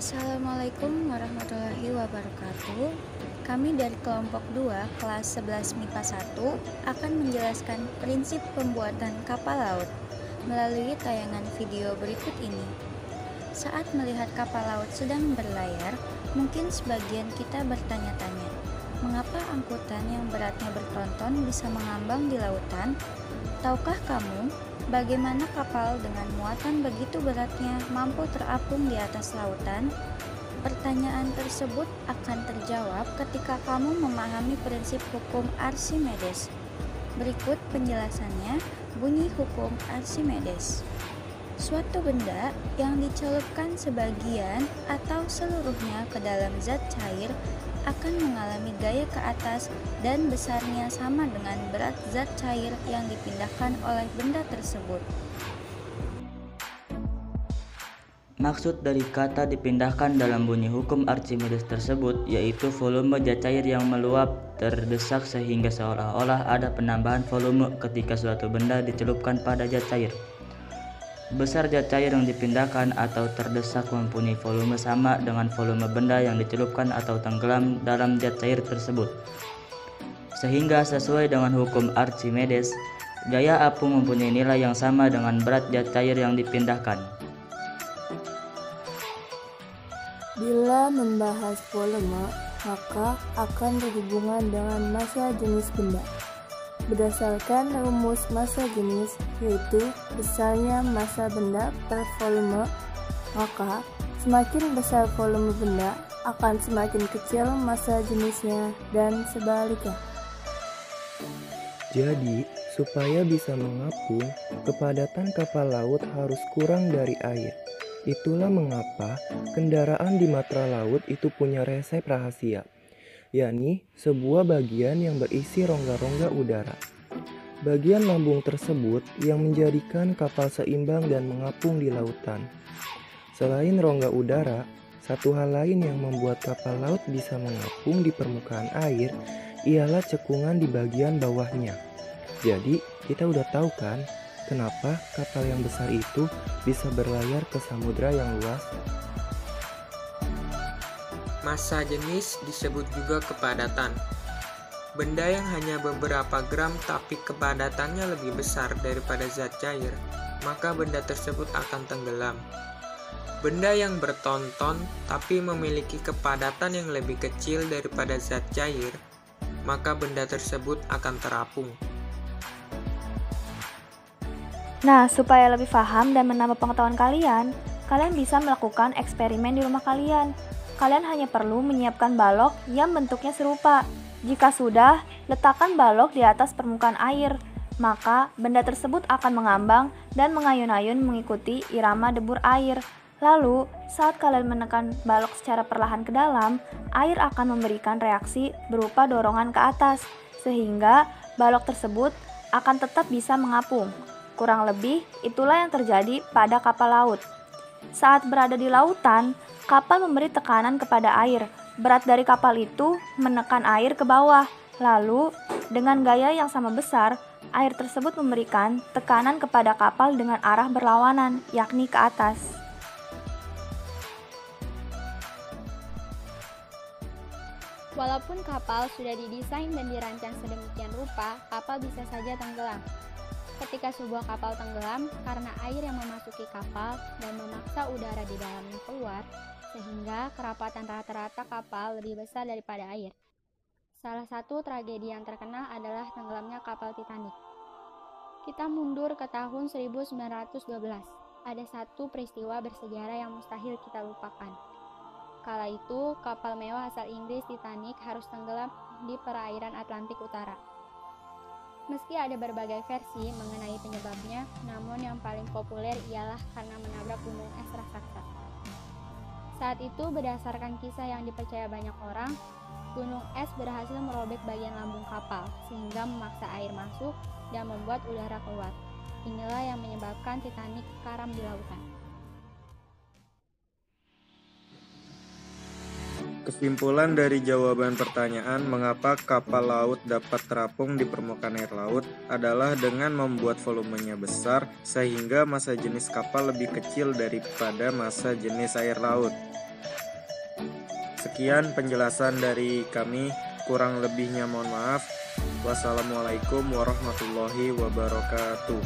Assalamualaikum warahmatullahi wabarakatuh. Kami dari kelompok 2 kelas 11 MIPA 1 akan menjelaskan prinsip pembuatan kapal laut melalui tayangan video berikut ini. Saat melihat kapal laut sedang berlayar, mungkin sebagian kita bertanya-tanya, mengapa angkutan yang beratnya bertonton bisa mengambang di lautan? Tahukah kamu bagaimana kapal dengan muatan begitu beratnya mampu terapung di atas lautan? Pertanyaan tersebut akan terjawab ketika kamu memahami prinsip hukum Archimedes. Berikut penjelasannya, bunyi hukum Archimedes. Suatu benda yang dicelupkan sebagian atau seluruhnya ke dalam zat cair akan mengalami gaya ke atas dan besarnya sama dengan berat zat cair yang dipindahkan oleh benda tersebut. Maksud dari kata dipindahkan dalam bunyi hukum Archimedes tersebut yaitu volume zat cair yang meluap terdesak sehingga seolah-olah ada penambahan volume ketika suatu benda dicelupkan pada zat cair. Besar zat cair yang dipindahkan atau terdesak mempunyai volume sama dengan volume benda yang dicelupkan atau tenggelam dalam zat cair tersebut. Sehingga sesuai dengan hukum Archimedes, gaya apung mempunyai nilai yang sama dengan berat zat cair yang dipindahkan. Bila membahas volume, maka akan berhubungan dengan massa jenis benda. Berdasarkan rumus massa jenis, yaitu besarnya massa benda per volume, maka semakin besar volume benda akan semakin kecil massa jenisnya dan sebaliknya. Jadi, supaya bisa mengapung, kepadatan kapal laut harus kurang dari air. Itulah mengapa kendaraan di matra laut itu punya resep rahasia, yakni sebuah bagian yang berisi rongga-rongga udara. Bagian lambung tersebut yang menjadikan kapal seimbang dan mengapung di lautan. Selain rongga udara, satu hal lain yang membuat kapal laut bisa mengapung di permukaan air ialah cekungan di bagian bawahnya. Jadi, kita udah tahu kan kenapa kapal yang besar itu bisa berlayar ke samudra yang luas? Massa jenis disebut juga kepadatan. Benda yang hanya beberapa gram tapi kepadatannya lebih besar daripada zat cair, maka benda tersebut akan tenggelam. Benda yang bertonton tapi memiliki kepadatan yang lebih kecil daripada zat cair, maka benda tersebut akan terapung. Nah, supaya lebih paham dan menambah pengetahuan kalian bisa melakukan eksperimen di rumah kalian. Kalian hanya perlu menyiapkan balok yang bentuknya serupa. Jika sudah, letakkan balok di atas permukaan air, maka benda tersebut akan mengambang dan mengayun-ayun mengikuti irama debur air. Lalu, saat kalian menekan balok secara perlahan ke dalam, air akan memberikan reaksi berupa dorongan ke atas, sehingga balok tersebut akan tetap bisa mengapung. Kurang lebih, itulah yang terjadi pada kapal laut. Saat berada di lautan, kapal memberi tekanan kepada air. Berat dari kapal itu menekan air ke bawah. Lalu, dengan gaya yang sama besar, air tersebut memberikan tekanan kepada kapal dengan arah berlawanan, yakni ke atas. Walaupun kapal sudah didesain dan dirancang sedemikian rupa, kapal bisa saja tenggelam. Ketika sebuah kapal tenggelam karena air yang memasuki kapal dan memaksa udara di dalamnya keluar, sehingga kerapatan rata-rata kapal lebih besar daripada air. Salah satu tragedi yang terkenal adalah tenggelamnya kapal Titanic. Kita mundur ke tahun 1912. Ada satu peristiwa bersejarah yang mustahil kita lupakan. Kala itu, kapal mewah asal Inggris Titanic harus tenggelam di perairan Atlantik Utara. Meski ada berbagai versi mengenai penyebabnya, namun yang paling populer ialah karena menabrak gunung es raksasa. Saat itu, berdasarkan kisah yang dipercaya banyak orang, gunung es berhasil merobek bagian lambung kapal, sehingga memaksa air masuk dan membuat udara keluar. Inilah yang menyebabkan Titanic karam di lautan. Kesimpulan dari jawaban pertanyaan mengapa kapal laut dapat terapung di permukaan air laut adalah dengan membuat volumenya besar sehingga massa jenis kapal lebih kecil daripada massa jenis air laut. Sekian penjelasan dari kami, kurang lebihnya mohon maaf. Wassalamualaikum warahmatullahi wabarakatuh.